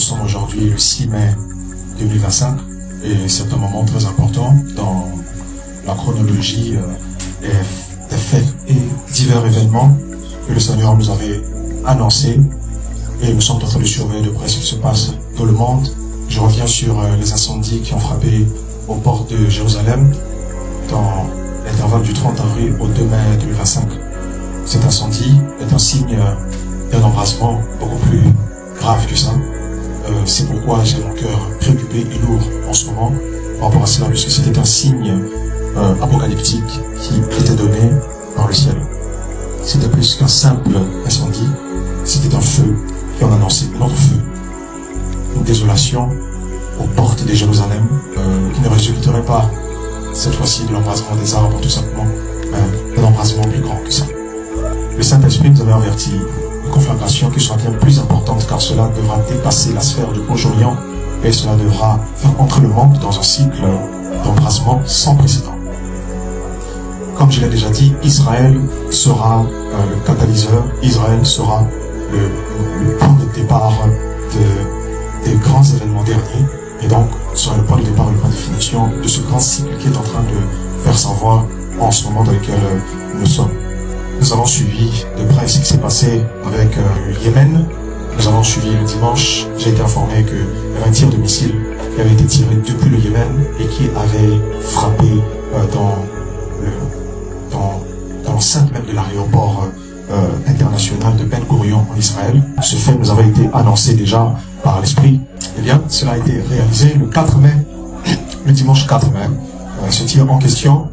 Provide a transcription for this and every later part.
sommes aujourd'hui le 6 mai 2025 et c'est un moment très important dans la chronologie des faits et divers événements que le Seigneur nous avait annoncés et nous sommes en train de surveiller de près ce qui se passe dans le monde. Je reviens sur les incendies qui ont frappé aux portes de Jérusalem dans l'intervalle du 30 avril au 2 mai 2025. Cet incendie est un signe d'un embrasement beaucoup plus grave que ça. C'est pourquoi j'ai mon cœur préoccupé et lourd en ce moment par rapport à cela, puisque c'était un signe apocalyptique qui était donné par le ciel. C'était plus qu'un simple incendie, c'était un feu qui en annonçait un autre feu. Une désolation aux portes de Jérusalem qui ne résulterait pas cette fois-ci de l'embrasement des arbres tout simplement, mais d'un embrasement plus grand que ça. Le Saint-Esprit nous avait averti une conflagration qui sera bien plus importante car cela devra dépasser la sphère du Proche-Orient et cela devra faire entrer le monde dans un cycle d'embrasement sans précédent. Comme je l'ai déjà dit, Israël sera le catalyseur, Israël sera le point de départ des grands événements derniers et donc sera le point de départ et le point de finition de ce grand cycle qui est en train de faire savoir en ce moment dans lequel nous sommes. Nous avons suivi de près ce qui s'est passé avec le Yémen. Nous avons suivi le dimanche, j'ai été informé qu'il y avait un tir de missile qui avait été tiré depuis le Yémen et qui avait frappé dans l'enceinte même de l'aéroport international de Ben Gurion en Israël. Ce fait nous avait été annoncé déjà par l'Esprit. Eh bien, cela a été réalisé le 4 mai, le dimanche 4 mai. Ce tir en question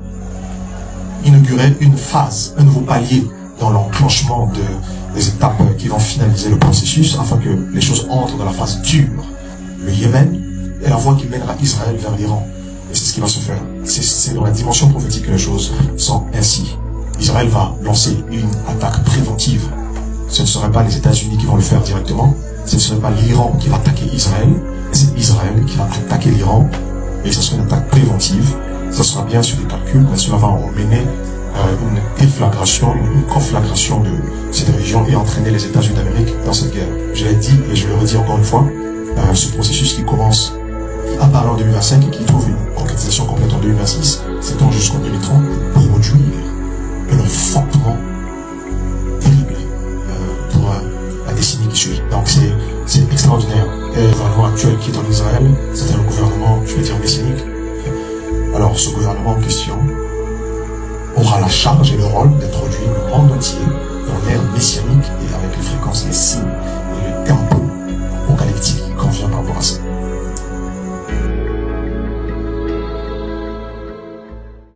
inaugurait une phase, un nouveau palier dans l'enclenchement des étapes qui vont finaliser le processus afin que les choses entrent dans la phase dure. Le Yémen est la voie qui mènera Israël vers l'Iran. Et c'est ce qui va se faire. C'est dans la dimension prophétique que les choses sont ainsi. Israël va lancer une attaque préventive. Ce ne serait pas les États-Unis qui vont le faire directement. Ce ne serait pas l'Iran qui va attaquer Israël. C'est Israël qui va attaquer l'Iran. Et ce sera une attaque préventive. Ça sera bien sur des calculs, mais cela va emmener une déflagration, une conflagration de cette région et entraîner les États-Unis d'Amérique dans cette guerre. Je l'ai dit et je le redis encore une fois, ce processus qui commence, qui apparaît en 2025 et qui trouve une concrétisation complète en 2026, s'étend jusqu'en 2030 pour produire un enfantement terrible pour la décennie qui suit. Donc c'est extraordinaire. Et le gouvernement actuel qui est en Israël, c'est un gouvernement, je vais dire, messianique. Alors ce gouvernement en question aura la charge et le rôle d'introduire le monde entier dans l'ère messianique et avec les fréquences, les signes et le tempo apocalyptique